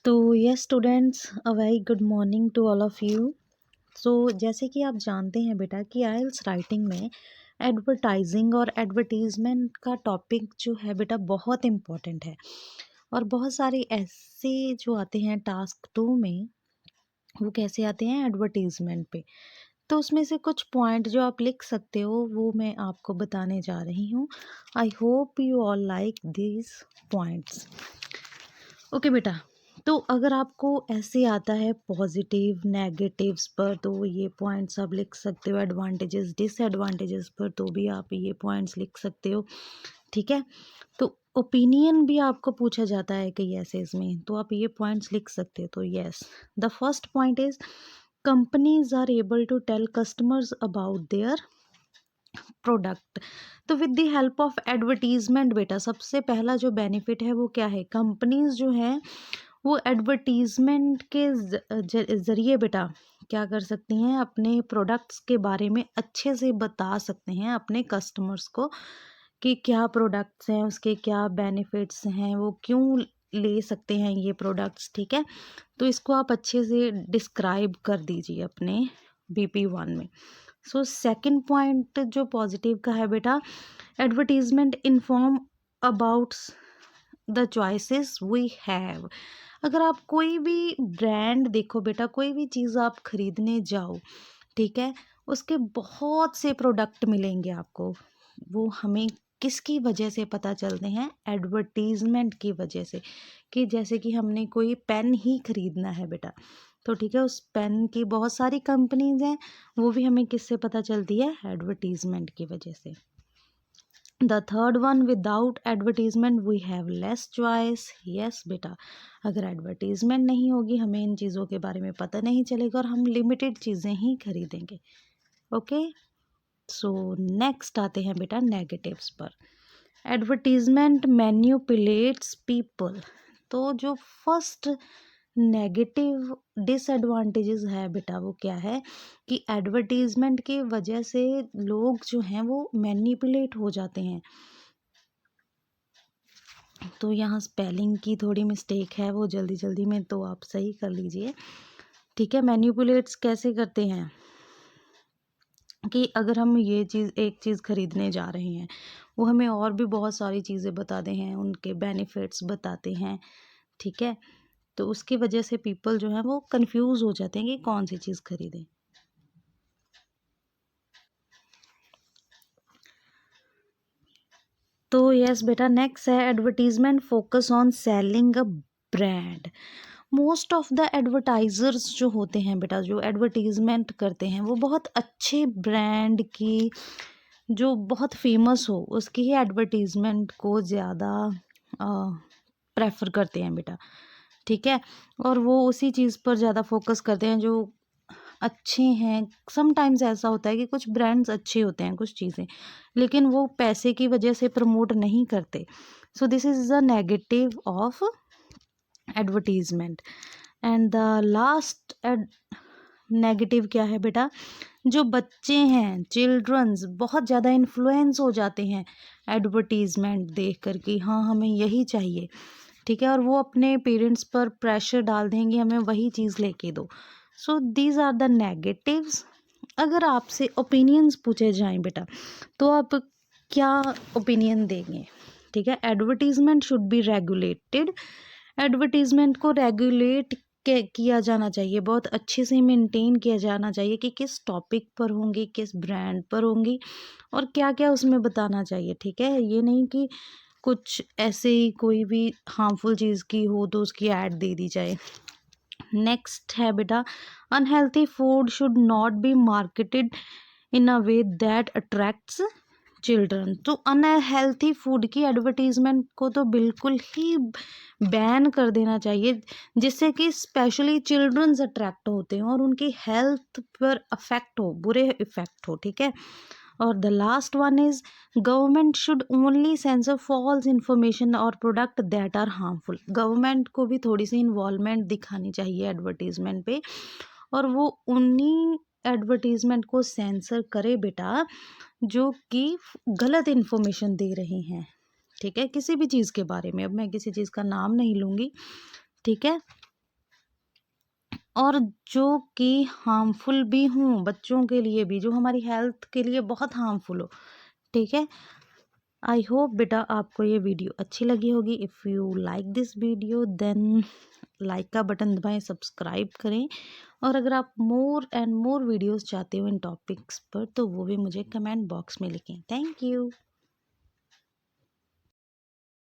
तो yes students, a very good morning to all of you. So जैसे कि आप जानते हैं बेटा कि आइल्स राइटिंग में एडवर्टाइजिंग और एडवर्टीज़मेंट का टॉपिक जो है बेटा बहुत इम्पोर्टेंट है। और बहुत सारे ऐसे जो आते हैं टास्क 2 में, वो कैसे आते हैं एडवर्टीज़मेंट पे। तो उसमें से कुछ पॉइंट जो आप लिख सकते हो वो मैं आपको बताने जा रही हूँ। I hope you all like these points. Okay बेटा, तो अगर आपको ऐसे आता है पॉजिटिव नेगेटिव्स पर तो ये पॉइंट्स आप लिख सकते हो। एडवांटेजेस डिसएडवांटेजेस पर तो भी आप ये पॉइंट्स लिख सकते हो। ठीक है, तो ओपिनियन भी आपको पूछा जाता है कई ऐसे इसमें, तो आप ये पॉइंट्स लिख सकते हो। तो yes, the first point is companies are able to tell customers about their product. तो with the help of advertisement बेटा, सबसे पहला जो बेनिफिट है वो क्या है, कंपनीज जो है वो एडवर्टीजमेंट के ज़रिए बेटा क्या कर सकती हैं, अपने प्रोडक्ट्स के बारे में अच्छे से बता सकते हैं अपने कस्टमर्स को कि क्या प्रोडक्ट्स हैं, उसके क्या बेनिफिट्स हैं, वो क्यों ले सकते हैं ये प्रोडक्ट्स। ठीक है, तो इसको आप अच्छे से डिस्क्राइब कर दीजिए अपने BP1 में। सो सेकंड पॉइंट जो पॉजिटिव का है बेटा, advertisement inform about the choices we have. अगर आप कोई भी ब्रांड देखो बेटा, कोई भी चीज़ आप खरीदने जाओ, ठीक है, उसके बहुत से प्रोडक्ट मिलेंगे आपको। वो हमें किसकी वजह से पता चलते हैं, एडवर्टीजमेंट की वजह से। कि जैसे कि हमने कोई पेन ही खरीदना है बेटा, तो ठीक है, उस पेन की बहुत सारी कंपनीज हैं, वो भी हमें किससे पता चलती है, एडवर्टीजमेंट की वजह से। The third one, without advertisement we have less choice. Yes बेटा, अगर एडवर्टीजमेंट नहीं होगी हमें इन चीज़ों के बारे में पता नहीं चलेगा और हम लिमिटेड चीज़ें ही खरीदेंगे। ओके, सो नेक्स्ट आते हैं बेटा नेगेटिव्स पर। Advertisement manipulates people. तो जो फर्स्ट नेगेटिव डिसएडवांटेजेस है बेटा वो क्या है कि एडवर्टीजमेंट की वजह से लोग जो हैं वो मैनिपुलेट हो जाते हैं। तो यहाँ स्पेलिंग की थोड़ी मिस्टेक है, वो जल्दी जल्दी में तो आप सही कर लीजिए। ठीक है, मैनिपुलेट्स कैसे करते हैं कि अगर हम ये चीज़ एक चीज़ खरीदने जा रहे हैं, वो हमें और भी बहुत सारी चीज़ें बताते हैं, उनके बेनिफिट्स बताते हैं। ठीक है, तो उसकी वजह से पीपल जो है वो कंफ्यूज हो जाते हैं कि कौन सी चीज़ खरीदें। तो यस बेटा, नेक्स्ट है advertisement focus on selling a brand. Most of the advertisers जो होते हैं बेटा, जो एडवर्टीजमेंट करते हैं, वो बहुत अच्छे ब्रांड की, जो बहुत फेमस हो उसकी ही एडवर्टीजमेंट को ज़्यादा प्रेफर करते हैं बेटा। ठीक है, और वो उसी चीज़ पर ज़्यादा फोकस करते हैं जो अच्छे हैं। समटाइम्स ऐसा होता है कि कुछ ब्रांड्स अच्छे होते हैं कुछ चीज़ें, लेकिन वो पैसे की वजह से प्रमोट नहीं करते। So this is the negative of advertisement. And the last negative क्या है बेटा, जो बच्चे हैं, चिल्ड्रंस बहुत ज़्यादा इन्फ्लुएंस हो जाते हैं एडवर्टीजमेंट देख कर कि हाँ हमें यही चाहिए। ठीक है, और वो अपने पेरेंट्स पर प्रेशर डाल देंगे हमें वही चीज़ लेके दो। So these are the negatives. अगर आपसे ओपिनियंस पूछे जाएं बेटा, तो आप क्या ओपिनियन देंगे। ठीक है, advertisement should be regulated. Advertisement को रेगुलेट किया जाना चाहिए, बहुत अच्छे से मेंटेन किया जाना चाहिए कि किस टॉपिक पर होंगी, किस ब्रांड पर होंगी और क्या क्या उसमें बताना चाहिए। ठीक है, ये नहीं कि कुछ ऐसे ही कोई भी हार्मफुल चीज़ की हो तो उसकी ऐड दे दी जाए। नेक्स्ट है बेटा, unhealthy food should not be marketed in a way that attracts children. तो अनहेल्थी फूड की एडवर्टीजमेंट को तो बिल्कुल ही बैन कर देना चाहिए, जिससे कि स्पेशली चिल्ड्रंस अट्रैक्ट होते हैं और उनकी हेल्थ पर अफेक्ट हो, बुरे इफेक्ट हो। ठीक है, और the last one is government should only censor false information और product that are harmful. Government को भी थोड़ी सी इन्वॉल्वमेंट दिखानी चाहिए एडवर्टीजमेंट पे, और वो उन्हीं एडवर्टीजमेंट को सेंसर करे बेटा जो कि गलत इन्फॉर्मेशन दे रही हैं। ठीक है, किसी भी चीज़ के बारे में, अब मैं किसी चीज़ का नाम नहीं लूँगी। ठीक है, और जो कि हार्मफुल भी हों बच्चों के लिए भी, जो हमारी हेल्थ के लिए बहुत हार्मफुल हो, ठीक है। आई होप बेटा आपको ये वीडियो अच्छी लगी होगी। If you like this video then like का बटन दबाएं, सब्सक्राइब करें, और अगर आप मोर एंड मोर वीडियोस चाहते हो इन टॉपिक्स पर तो वो भी मुझे कमेंट बॉक्स में लिखें। Thank you.